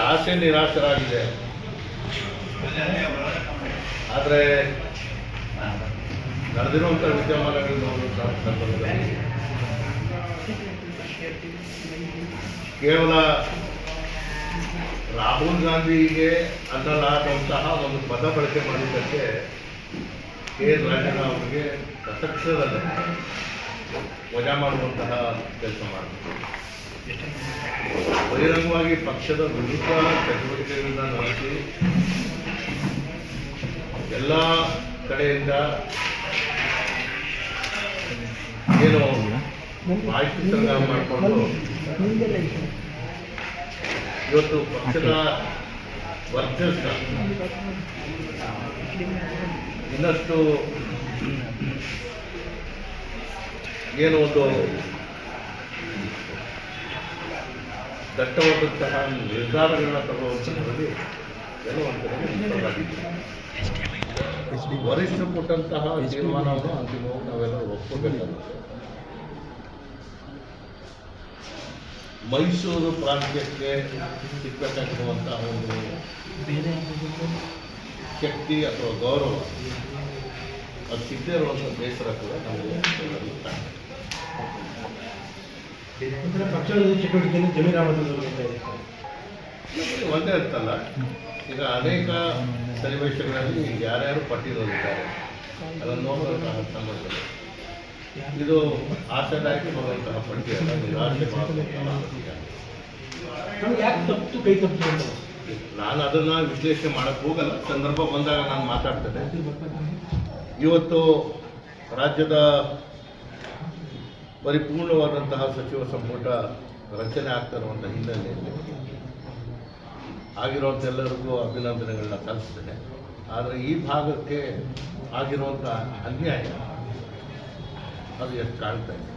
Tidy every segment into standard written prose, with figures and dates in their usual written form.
ಆಸೆ ನಿರಾಶರಾಗಿದೆ. ಆದರೆ ನಡೆದಿರುವಂಥ ವಿದ್ಯಮಾನಗಳು ನೋಡುವಂಥ ಸಂದರ್ಭದಲ್ಲಿ ಕೇವಲ ರಾಹುಲ್ ಗಾಂಧಿಗೆ ಅನ್ನಲಾದಂತಹ ಒಂದು ಪದ ಬಳಕೆ ಮಾಡಿದ್ದಕ್ಕೆ ರಾಜಣ್ಣ ಅವರಿಗೆ ತತ್ಕ್ಷಣದಲ್ಲೇ ವಜಾ ಮಾಡುವಂತಹ ಕೆಲಸ ಮಾಡ್ತಾರೆ. ಬಹಿರಂಗವಾಗಿ ಪಕ್ಷದ ವಿರುದ್ಧ ಚಟುವಟಿಕೆಗಳನ್ನ ನಡೆಸಿ ಎಲ್ಲ ಕಡೆಯಿಂದ ಏನು ಮಾಹಿತಿ ಸಂಗ್ರಹ ಮಾಡಿಕೊಂಡು ಇವತ್ತು ಪಕ್ಷದ ವರ್ಚಸ್ಸ ಇನ್ನಷ್ಟು ಏನು ಒಂದು ದಟ್ಟವಾದಂತಹ ನಿರ್ಧಾರಗಳನ್ನ ತಗೊಳ್ಳುವಂಥದ್ರಲ್ಲಿ ವರಿಷ್ಠರು ಕೊಟ್ಟಂತಹ ತೀರ್ಮಾನವನ್ನು ಅಂತಿಮವಾಗಿ ನಾವೆಲ್ಲ ಒಪ್ಪಬೇಕಾಗುತ್ತೆ. ಮೈಸೂರು ಪ್ರಾಂತ್ಯಕ್ಕೆ ಸಿಕ್ಕತಕ್ಕಂತಹ ಒಂದು ಶಕ್ತಿ ಅಥವಾ ಗೌರವ ಅದು ಸಿಗದೇ ಇರುವಂಥ ಬೇಸರ ಕೂಡ ನಮಗೆ ಪಕ್ಷದ ಚಟುವಟಿಕೆಯನ್ನು ಜಮೀರಾಮದಲ್ಲಿ ಒಂದೇ ಇರ್ತಲ್ಲ. ಈಗ ಅನೇಕ ಸನ್ನಿವೇಶಗಳಲ್ಲಿ ಯಾರ್ಯಾರು ಪಟ್ಟಿರೋದಿದ್ದಾರೆ ಅದನ್ನು ನೋಡುವಂತಹ ಸಂದರ್ಭದಲ್ಲಿ ಇದು ಆಶಾದಾಯಕವಾದಂತಹ ಪಟ್ಟಿಯಲ್ಲ, ನಿರಾಶೆ ಮಾಡುವಂತಹ ಪಟ್ಟಿಯಲ್ಲ. ನಾನು ಅದನ್ನು ವಿಶ್ಲೇಷಣೆ ಮಾಡಕ್ಕೆ ಹೋಗಲ್ಲ. ಸಂದರ್ಭ ಬಂದಾಗ ನಾನು ಮಾತಾಡ್ತೇನೆ. ಇವತ್ತು ರಾಜ್ಯದ ಪರಿಪೂರ್ಣವಾದಂತಹ ಸಚಿವ ಸಂಪುಟ ರಚನೆ ಆಗ್ತಾ ಇರುವಂಥ ಹಿನ್ನೆಲೆಯಲ್ಲಿ ಆಗಿರುವಂಥ ಎಲ್ಲರಿಗೂ ಅಭಿನಂದನೆಗಳನ್ನ ಸಲ್ಲಿಸ್ತೇನೆ. ಆದರೆ ಈ ಭಾಗಕ್ಕೆ ಆಗಿರುವಂಥ ಅನ್ಯಾಯ ಅದು ಎಷ್ಟು ಕಾಣ್ತಾ ಇದೆ.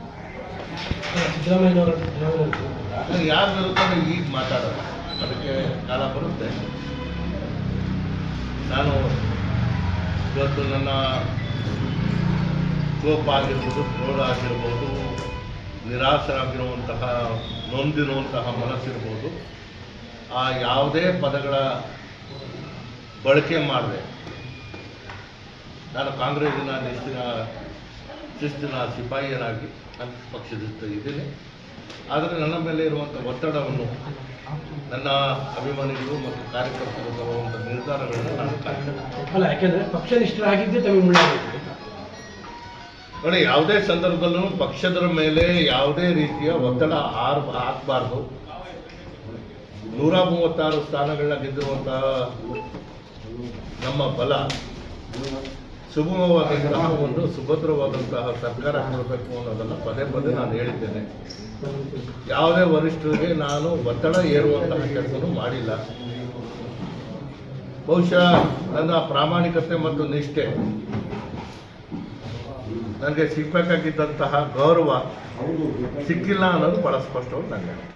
ಯಾರ ವಿರುದ್ಧ ಈಗ ಮಾತಾಡೋದು ಅದಕ್ಕೆ ಕಾಲ ಬರುತ್ತೆ. ನಾನು ಇವತ್ತು ನನ್ನ ಕೋಪ ಆಗಿರ್ಬೋದು, ಕ್ರೋಧ ಆಗಿರ್ಬೋದು, ನಿರಾಶರಾಗಿರುವಂತಹ ನೊಂದಿರುವಂತಹ ಮನಸ್ಸಿರ್ಬೋದು, ಆ ಯಾವುದೇ ಪದಗಳ ಬಳಕೆ ಮಾಡಿದೆ ನಾನು ಕಾಂಗ್ರೆಸ್ಸಿನ ಶಿಸ್ತಿನ ಸಿಪಾಯಿಯನಾಗಿ ಪಕ್ಷದಿಂದ ಇದ್ದೀನಿ. ಆದರೆ ನನ್ನ ಮೇಲೆ ಇರುವಂಥ ಒತ್ತಡವನ್ನು ನನ್ನ ಅಭಿಮಾನಿಗಳು ಮತ್ತು ಕಾರ್ಯಕರ್ತರು ತರುವಂಥ ನಿರ್ಧಾರಗಳನ್ನು ನಾನು ಅಲ್ಲ, ಯಾಕೆಂದರೆ ಪಕ್ಷ ನಿಷ್ಠರಾಗಿದ್ದೇ ತಮಗೆ ಮುಳ್ಳಾಗಿದೆ ನೋಡಿ. ಯಾವುದೇ ಸಂದರ್ಭದಲ್ಲೂ ಪಕ್ಷದ ಮೇಲೆ ಯಾವುದೇ ರೀತಿಯ ಒತ್ತಡ ಹಾಕಬಾರ್ದು. 136 ಸ್ಥಾನಗಳನ್ನ ಗೆದ್ದಿರುವಂತಹ ನಮ್ಮ ಬಲ ಸುಗಮವಾದಂತಹ ಒಂದು ಸುಭದ್ರವಾದಂತಹ ಸರ್ಕಾರ ಕೊಡಬೇಕು ಅನ್ನೋದನ್ನು ಪದೇ ಪದೇ ನಾನು ಹೇಳಿದ್ದೇನೆ. ಯಾವುದೇ ವರಿಷ್ಠರಿಗೆ ನಾನು ಒತ್ತಡ ಏರುವಂತಹ ಕೆಲಸನೂ ಮಾಡಿಲ್ಲ. ಬಹುಶಃ ನನ್ನ ಪ್ರಾಮಾಣಿಕತೆ ಮತ್ತು ನಿಷ್ಠೆ ನನಗೆ ಸಿಗಬೇಕಾಗಿದ್ದಂತಹ ಗೌರವ ಸಿಕ್ಕಿಲ್ಲ ಅನ್ನೋದು ಬಹಳ ಸ್ಪಷ್ಟವಾಗಿ ನನಗೆ